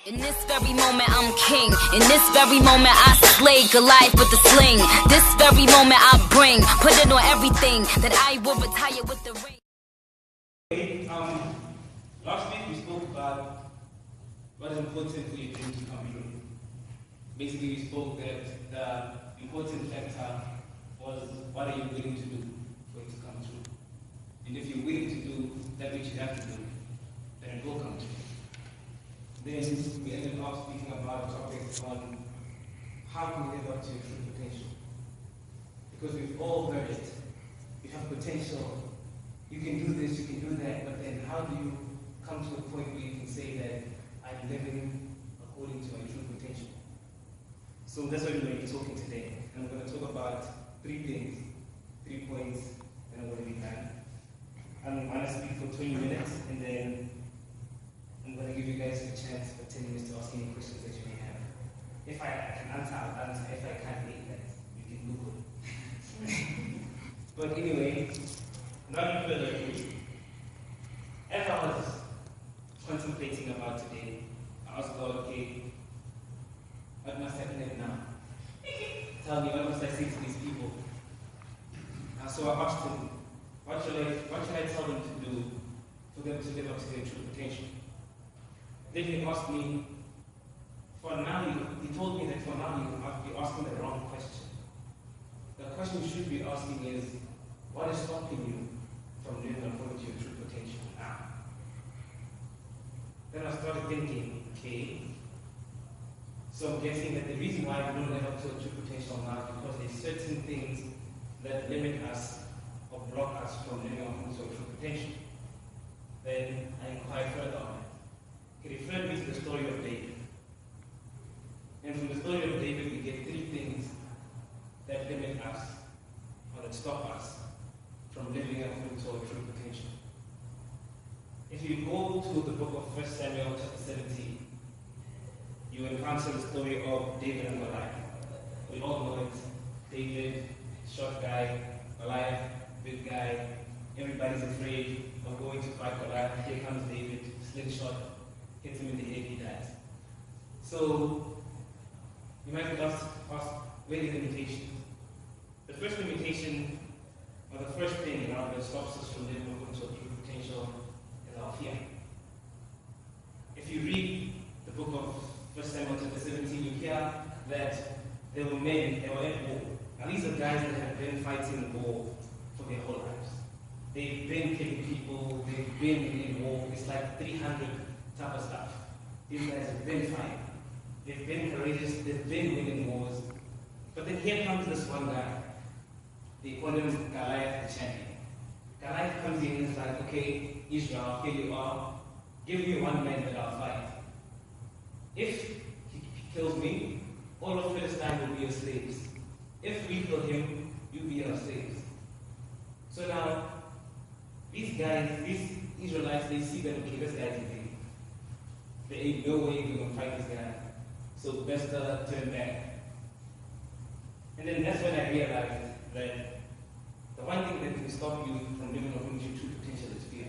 In this very moment I'm king. In this very moment I slay Goliath with the sling. This very moment I bring, put it on everything, that I will retire with the ring. Last week we spoke about what is important for your dream to come true. Basically we spoke that the important factor was what are you willing to do for it to come true. And if you're willing to do that which you have to do, then it will come true. Then we ended up speaking about topics on how can we live up to your true potential. Because we've all heard it. You have potential, you can do this, you can do that, but then how do you come to a point where you can say that I'm living according to my true potential? So that's what we're going to be talking today. And I'm going to talk about 3 things, 3 points, and I'm going to be done. I'm going to speak for 20 minutes, and then I'm going to give you guys a chance for 10 minutes to ask any questions that you may have. If I can answer, I'll answer. If I can't make that, you can Google. But anyway, not further ado, as I was contemplating about today, I asked God, okay, what must I do now? Tell me, what must I say to these people? So I asked him, what should I tell them to do for them to live up to their true potential? Then he asked me, for now, he told me that for now you're asking the wrong question. The question you should be asking is, what is stopping you from living according to your true potential now? Then I started thinking, okay, so I'm guessing that the reason why we don't live up to our true potential now is because there's certain things that limit us or block us from living according to our true potential. Then I inquired further on it. He referred me to the story of David. And from the story of David, we get 3 things that limit us or that stop us from living according to our true potential. If you go to the book of 1 Samuel chapter 17, you encounter the story of David and Goliath. We all know it. David, short guy, Goliath, big guy. Everybody's afraid of going to fight Goliath. Here comes David, slingshot, hits him in the head, he dies. So, you might ask where are the limitations? The first limitation, or the first thing that stops us from living according to our true potential is our fear. If you read the book of 1 Samuel chapter 17, you hear that there were men that were at war. Now these are guys that have been fighting war for their whole lives. They've been killing people, they've been in war. It's like 300 type of stuff. These guys have been fighting. They've been courageous, they've been winning wars. But then here comes this one guy. They call him Goliath the champion. Goliath comes in and is like, okay, Israel, here you are. Give me one man that I'll fight. If he kills me, all of Philistine will be your slaves. If we kill him, you be our slaves. So now, these guys, these Israelites, they see that, okay, this guy's in vain. There ain't no way we're going to fight this guy. So best turn back. And then that's when I realized that the one thing that can stop you from living according to your true potential is fear.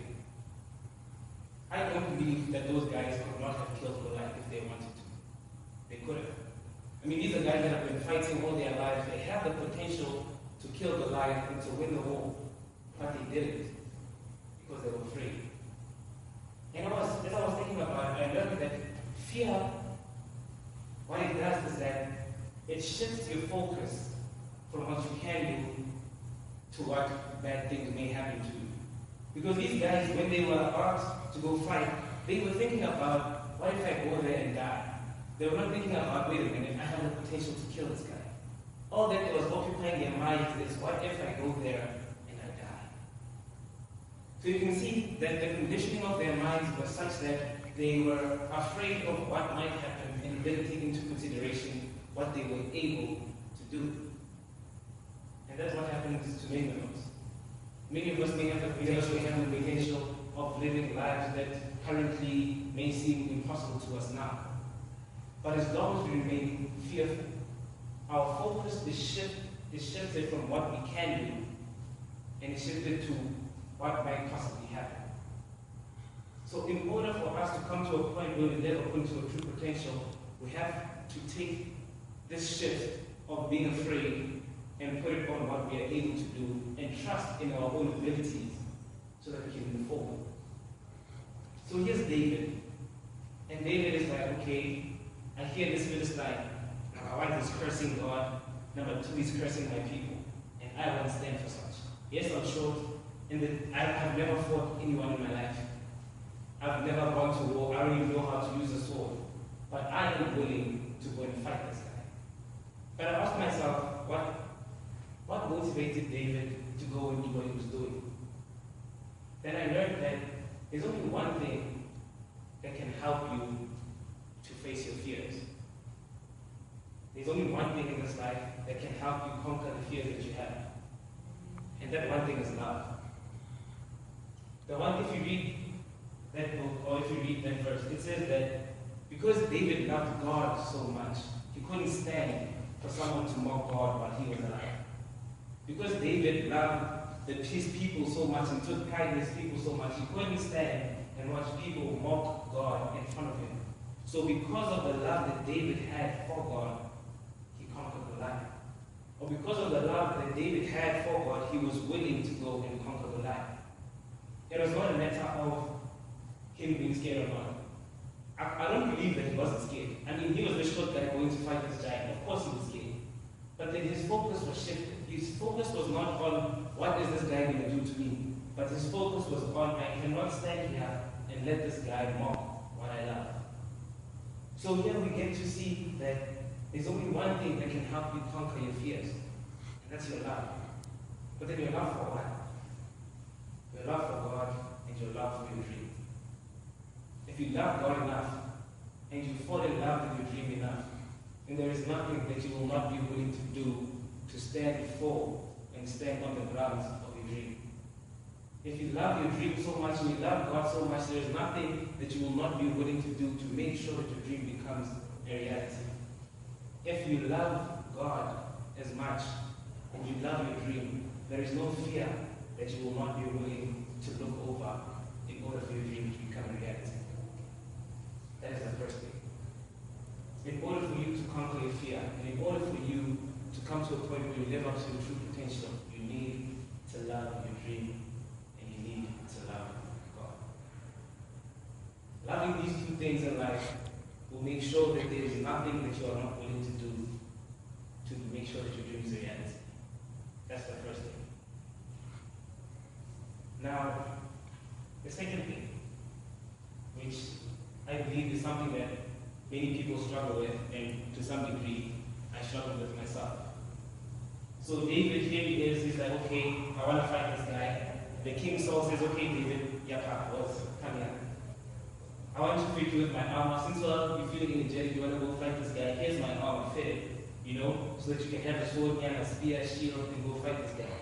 I don't believe that those guys could not have killed Goliath if they wanted to. They could have. I mean, these are guys that have been fighting all their lives. They have the potential to kill Goliath and to win the war, but they didn't because they were afraid. And as I was thinking about it, I learned that fear, what it does is that it shifts your focus from what you can do to what bad things may happen to you. Because these guys, when they were asked to go fight, they were thinking about, what if I go there and die? They were not thinking about, wait a minute, I have the potential to kill this guy. All that was occupying their minds is, what if I go there and I die? So you can see that the conditioning of their minds was such that they were afraid of what might happen and didn't take into consideration what they were able to do. And that's what happens to many of us. Many of us may have the potential of living lives that currently may seem impossible to us now. But as long as we remain fearful, our focus is shifted from what we can do and is shifted to what might possibly happen. So in order for us to come to a point where we live according to a true potential, we have to take this shift of being afraid and put it on what we are able to do and trust in our own abilities so that we can move forward. So here's David. And David is like, okay, I hear this Philistine. Number one, he's cursing God. Number two, he's cursing my people. And I won't stand for such. Yes, I'm short. And I have never fought anyone in my life. I've never gone to war. I don't even know how to use a sword. But I am willing to go and fight this guy. But I asked myself, what motivated David to go and do what he was doing? Then I learned that there's only one thing that can help you to face your fears. There's only one thing in this life that can help you conquer the fears that you have. And that one thing is love. If you read that book, or if you read that verse, it says that because David loved God so much, he couldn't stand for someone to mock God while he was alive. Because David loved his people so much and took pride in his people so much, he couldn't stand and watch people mock God in front of him. So because of the love that David had for God, he conquered Goliath. Or because of the love that David had for God, he was willing to go and conquer Goliath. It was not a matter of him being scared or not. I don't believe that he wasn't scared. I mean, he was the short guy going to fight this giant. Of course he was scared. But then his focus was shifted. His focus was not on what is this guy going to do to me, but his focus was on I cannot stand here and let this guy mock what I love. So here we get to see that there's only one thing that can help you conquer your fears, and that's your love. But then your love for what? Your love for God and your love for your dream. If you love God enough and you fall in love with your dream enough, then there is nothing that you will not be willing to do to stand before and stand on the grounds of your dream. If you love your dream so much and you love God so much, there is nothing that you will not be willing to do to make sure that your dream becomes a reality. If you love God as much and you love your dream, there is no fear that you will not be willing to look over in order for your dream to become a reality. That is the first thing. In order for you to conquer your fear, and in order for you to come to a point where you live up to your true potential, you need to love your dream and you need to love God. Loving these two things in life will make sure that there is nothing that you are not willing to do to make sure that your dream is a reality. That's the first thing. Now, the second thing, which I believe is something that many people struggle with, and to some degree, I struggle with myself. So David, here he is, he's like, okay, I want to fight this guy. The king Saul says, okay, David, come here. I want to feed you with my armor. Since you feel energetic, you want to go fight this guy, here's my armor, fit it, so that you can have a sword and a spear, shield, and go fight this guy.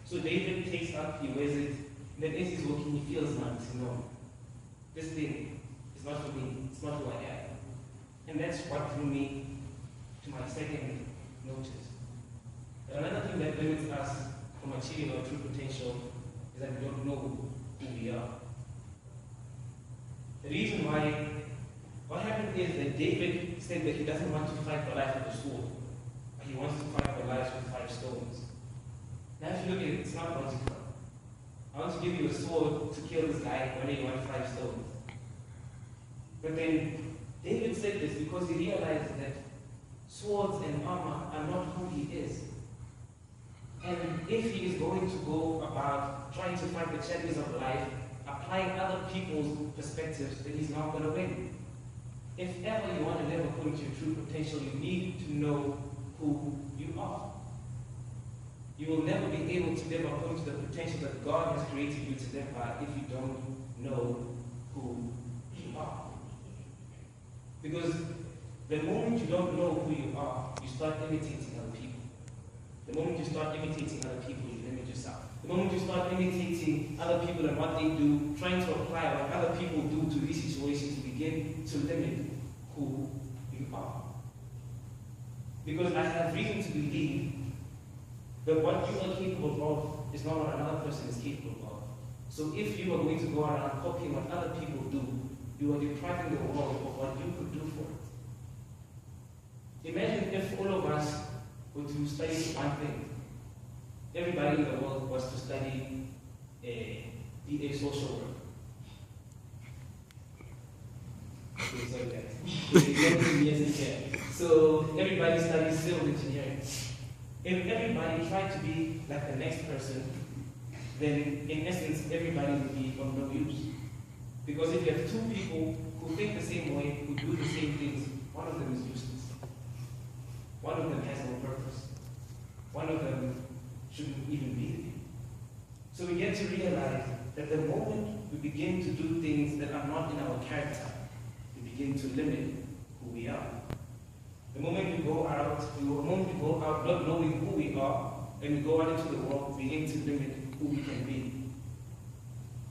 So David takes up, he wears it, and then as he's walking, he feels no, this thing is not for me, it's not who I am. And that's what drew me to my second notice. Another thing that limits us from achieving our true potential is that we don't know who we are. The reason why, what happened is that David said that he doesn't want to fight Goliath with a sword, but he wants to fight Goliath with 5 stones. Now if you look at it, it's not logical. I want to give you a sword to kill this guy when you want 5 stones. But then David said this because he realized that swords and armor are not who he is. And if he is going to go about trying to fight the challenges of life, applying other people's perspectives, then he's not going to win. If ever you want to live according to your true potential, you need to know who you are. You will never be able to live according to the potential that God has created you to live by if you don't know who you are. Because the moment you don't know who you are, you start imitating other people. The moment you start imitating other people, you limit yourself. The moment you start imitating other people and what they do, trying to apply what other people do to these situations, you begin to limit who you are. Because I have reason to believe that what you are capable of is not what another person is capable of. So if you are going to go around copying what other people do, you are depriving the world of what you could do for it. Imagine if all of us were to study one thing. Everybody in the world was to study be a social worker. Okay, sorry guys. So everybody studies civil engineering. If everybody tried to be like the next person, then in essence everybody would be of no use. Because if you have two people who think the same way, who do the same things, one of them is useless. One of them has no purpose. One of them shouldn't even be there. So we get to realize that the moment we begin to do things that are not in our character, we begin to limit who we are. The moment we go out not knowing who we are, and we go out into the world, we begin to limit who we can be.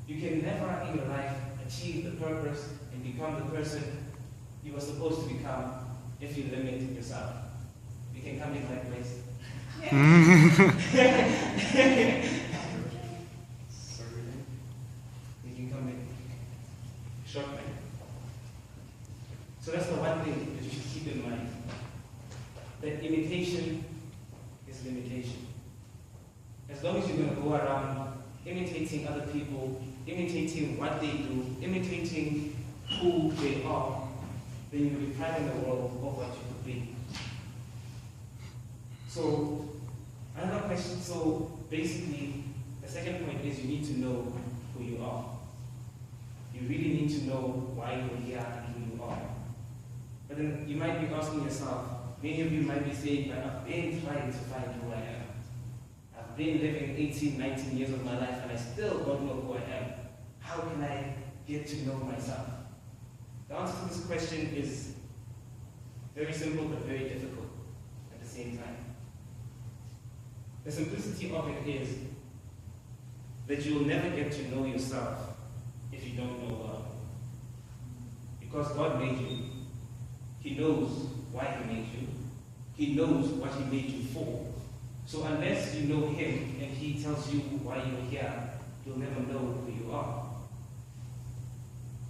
You can never in your life achieve the purpose and become the person you are supposed to become if you limit yourself. You can come in like this. Sorry. You can come in. Short man. So that's the one thing that you should keep in mind. That imitation is limitation. As long as you're going to go around imitating other people, imitating what they do, imitating who they are, then you'll be depriving the world of what you could be. So, another question, so basically, the second point is you need to know who you are. You really need to know why you're here and who you are. But then you might be asking yourself, many of you might be saying, I've been trying to find who I am. I've been living 18, 19 years of my life and I still don't know who I am. How can I get to know myself? The answer to this question is very simple but very difficult at the same time. The simplicity of it is that you will never get to know yourself if you don't know God. Because God made you. He knows why He made you. He knows what He made you for. So unless you know Him and He tells you why you're here, you'll never know who you are.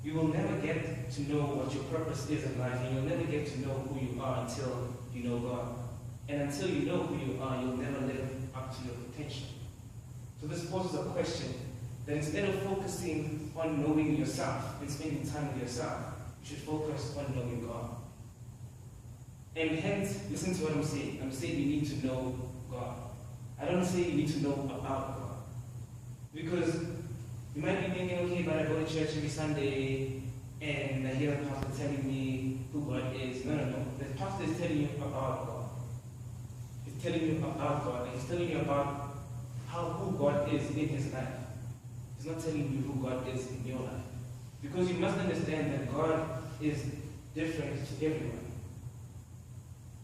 You will never get to know what your purpose is in life, and you'll never get to know who you are until you know God. And until you know who you are, you'll never live up to your potential. So this poses a question that instead of focusing on knowing yourself and spending time with yourself, you should focus on knowing God. And hence, listen to what I'm saying. I'm saying you need to know God. I don't say you need to know about God. Because you might be thinking, okay, but I go to church every Sunday and I hear the pastor telling me who God is. No. The pastor is telling you about God. He's telling you about God. And he's telling you about who God is in his life. He's not telling you who God is in your life. Because you must understand that God is different to everyone.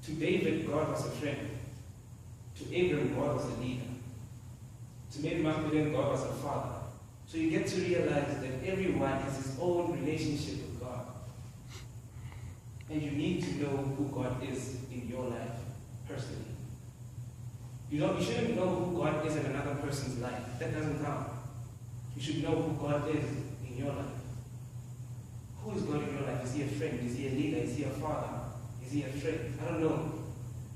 To David, God was a friend. To Abraham, God was a leader. To Mary Magdalene, God was a father. So you get to realize that everyone has his own relationship with God. And you need to know who God is in your life, personally. You shouldn't know who God is in another person's life. That doesn't count. You should know who God is in your life. Who is God in your life? Is He a friend? Is He a leader? Is He a father? Is He a friend? I don't know.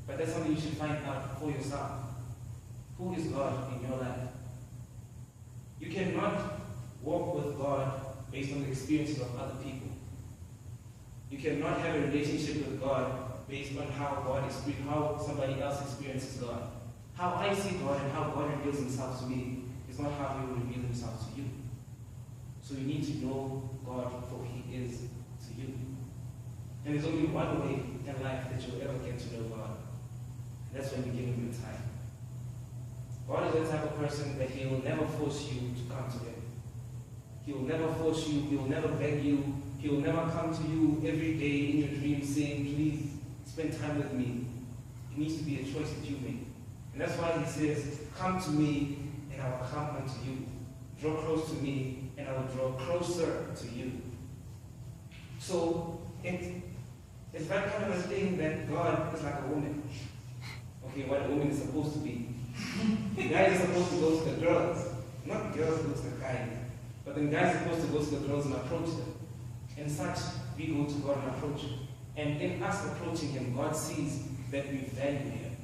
But that's something you should find out for yourself. Who is God in your life? You cannot walk with God based on the experiences of other people. You cannot have a relationship with God based on how somebody else experiences God. How I see God and how God reveals Himself to me is not how He will reveal Himself to you. So you need to know God for who He is to you. And there's only one way in life that you'll ever get to know God. And that's when you give Him your time. God is the type of person that He will never force you to come to Him. He will never force you. He will never beg you. He will never come to you every day in your dreams saying, please spend time with me. It needs to be a choice that you make. And that's why He says, come to me and I will come unto you. Draw close to me and I will draw closer to you. So it's that kind of a thing that God is like a woman. Okay, what a woman is supposed to be. The guys are supposed to go to the girls, not girls go to the guys. But then guys are supposed to go to the girls and approach them. And such, we go to God and approach him. And in us approaching him, God sees that we value him.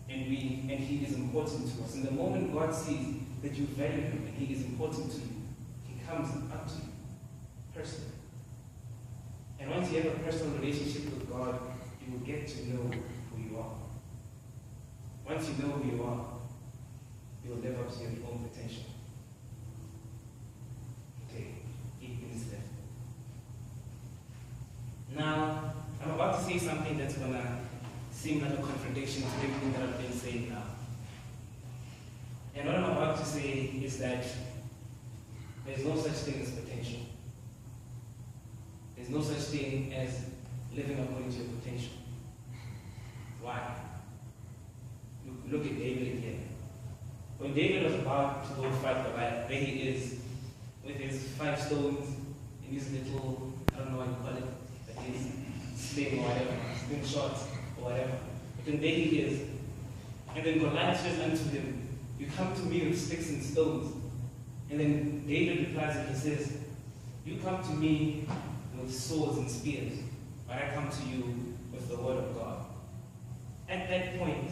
And he is important to us. And the moment God sees that you value him and he is important to you, he comes up to you personally. And once you have a personal relationship with God, you will get to know who you are. Once you know who you are, you will live up to your own potential. Okay, 8 minutes left. Now, I'm about to say something that's going to seem like a contradiction to everything that I've been saying now. And what I'm about to say is that there's no such thing as potential. There's no such thing as living according to your potential. Why? Look at David again. When David was about to go fight Goliath, there he is with his 5 stones and his little, I don't know what you call it, like his sling or whatever, slingshot or whatever. But then there he is. And then Goliath says unto him, you come to me with sticks and stones. And then David replies and he says, you come to me with swords and spears, but I come to you with the word of God. At that point,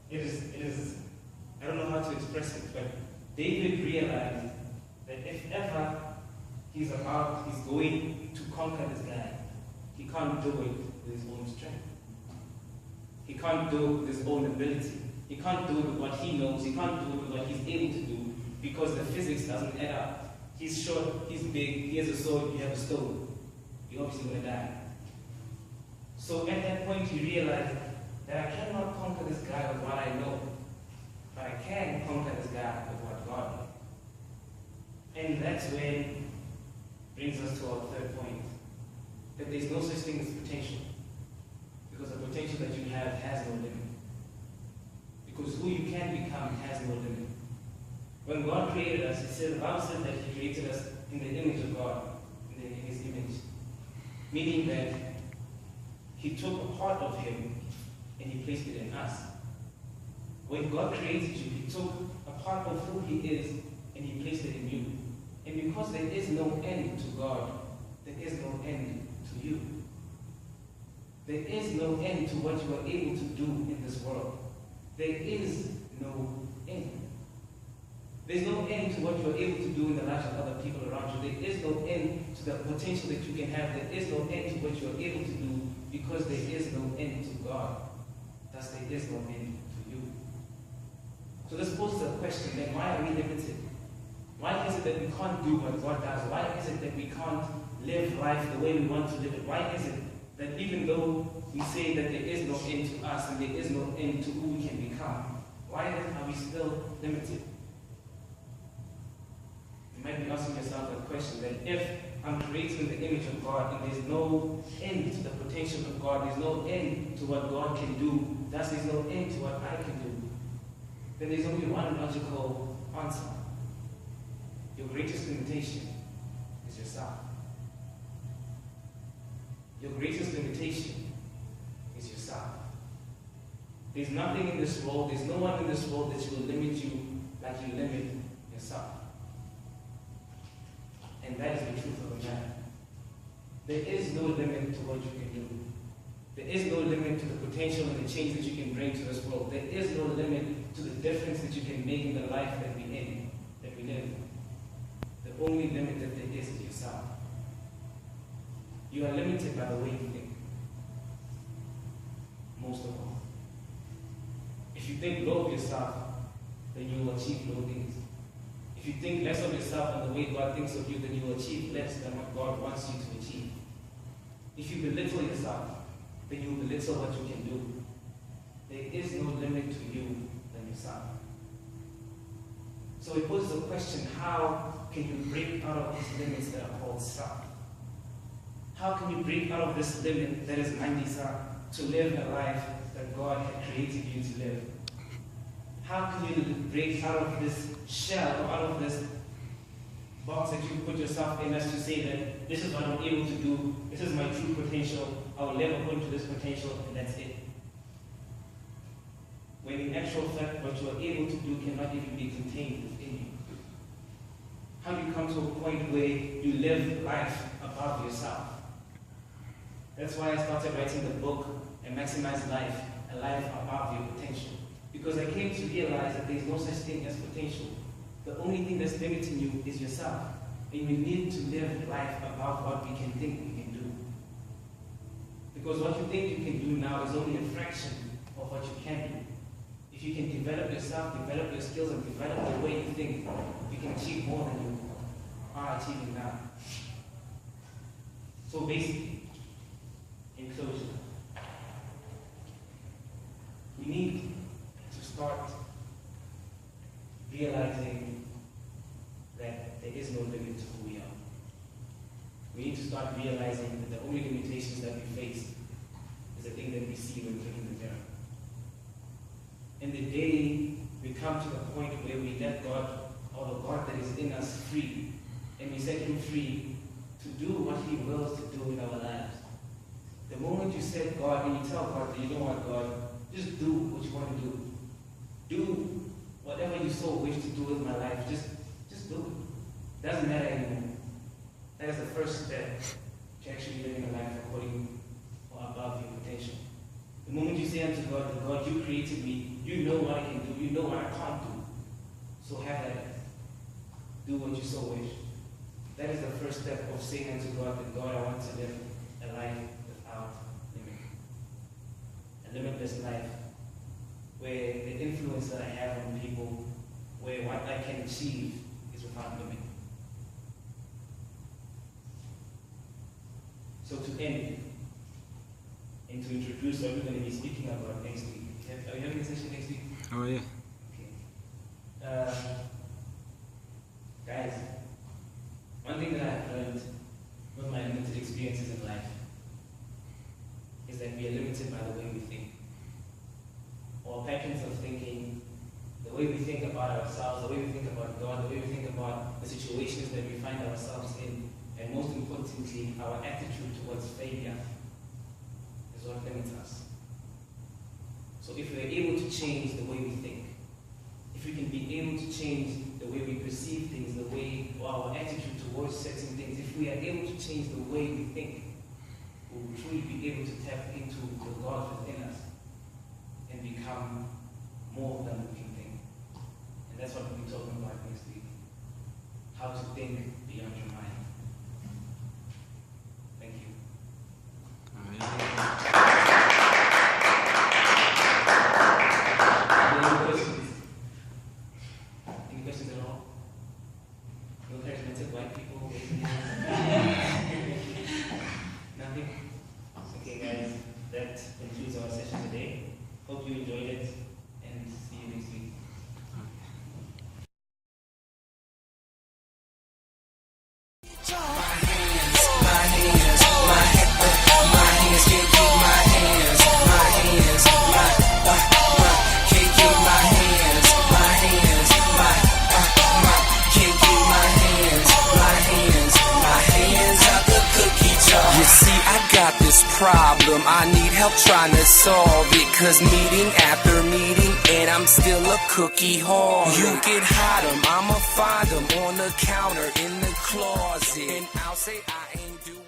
it is, I don't know how to express it, but David realized that if ever he's going to conquer this guy, he can't do it with his own strength. He can't do it with his own ability. He can't do it with what he knows. He can't do it with what he's able to do because the physics doesn't add up. He's short, he's big, he has a sword, you have a stone. You're obviously going to die. So at that point he realized that I cannot conquer this guy with what I know, but I can conquer this guy with what God knows. And that's when brings us to our third point, that there's no such thing as potential, because the potential that you have has no limit. Because who you can become has no limit. When God created us, the Bible says that he created us in the image of God, in his image. Meaning that he took a part of him and he placed it in us. When God created you, he took a part of who he is and he placed it in you. And because there is no end to God, there is no end to you. There is no end to what you are able to do in this world. There is no end. There's no end to what you are able to do in the lives of other people around you. There is no end to the potential that you can have. There is no end to what you are able to do because there is no end to God. Thus, there is no end to you. So this poses a question, then why are we limited? Why is it that we can't do what God does? Why is it that we can't live life the way we want to live it? Why is it that even though we say that there is no end to us and there is no end to who we can become, why then are we still limited? You might be asking yourself that question, that if I'm created in the image of God and there's no end to the potential of God, there's no end to what God can do, thus there's no end to what I can do, then there's only one logical answer. Your greatest limitation is yourself. Your greatest limitation is yourself. There's nothing in this world, there's no one in this world that will limit you like you limit yourself. And that is the truth of the matter. There is no limit to what you can do. There is no limit to the potential and the change that you can bring to this world. There is no limit to the difference that you can make in the life that we live. The only limit that there is yourself. You are limited by the way you think. Most of all. If you think low of yourself, then you will achieve low things. If you think less of yourself and the way God thinks of you, then you will achieve less than what God wants you to achieve. If you belittle yourself, then you will belittle what you can do. There is no limit to you than yourself. So it poses a question, how can you break out of these limits that are called self? How can you break out of this limit that is mandisa to live a life that God had created you to live? How can you break out of this shell, or out of this box that you put yourself in, as to say that this is what I'm able to do, this is my true potential, I will live according to this potential, and that's it? When in actual fact, what you are able to do cannot even be contained within you. How come to a point where you live life above yourself. That's why I started writing the book and Maximize Life, a life above your potential. Because I came to realize that there's no such thing as potential. The only thing that's limiting you is yourself. And we need to live life above what we can think we can do. Because what you think you can do now is only a fraction of what you can do. If you can develop yourself, develop your skills, and develop the way you think, you can achieve more than you are achieving now. So basically, in closing, we need to start realizing that there is no limit to who we are. We need to start realizing that the only limitations that we face is the thing that we see when we look in the mirror. And the day we come to the point where we let God, or the God that is in us, free, and we set Him free to do what He wills to do in our lives. The moment you set God and you tell God that you don't want God, just do what you want to do. Do whatever you so wish to do with my life. Just do it. Doesn't matter anymore. That is the first step to actually living a life according or above your potential. The moment you say unto God, that God, you created me, you know what I can do, you know what I can't do. So have at it. Do what you so wish. That is the first step of saying unto God that God, I want to live a life without limit. A limitless life where the influence that I have on people, where what I can achieve is without limit. So to end, and to introduce what we're going to be speaking about next week. Are you having a session next week? Oh, yeah. Okay. Guys, one thing that I've learned with my limited experiences in life is that we are limited by the way we think. Our patterns of thinking, the way we think about ourselves, the way we think about God, the way we think about the situations that we find ourselves in, and most importantly, our attitude towards failure is what limits us. So if we are able to change the way we think, if we can be able to change the way we perceive things, the way, or our attitude towards certain things, if we are able to change the way we think, we will truly be able to tap into the God within us and become more than we can think. And that's what we'll be talking about next week. How to think beyond your mind. Thank you. Any questions? Any questions at all? No charismatic white people? Nothing? Okay guys, that concludes our session today. Hope you enjoyed it and see you next week. Problem, I need help trying to solve it, cause meeting after meeting and I'm still a cookie hog. You can hide them, I'ma find them on the counter in the closet, and I'll say I ain't doing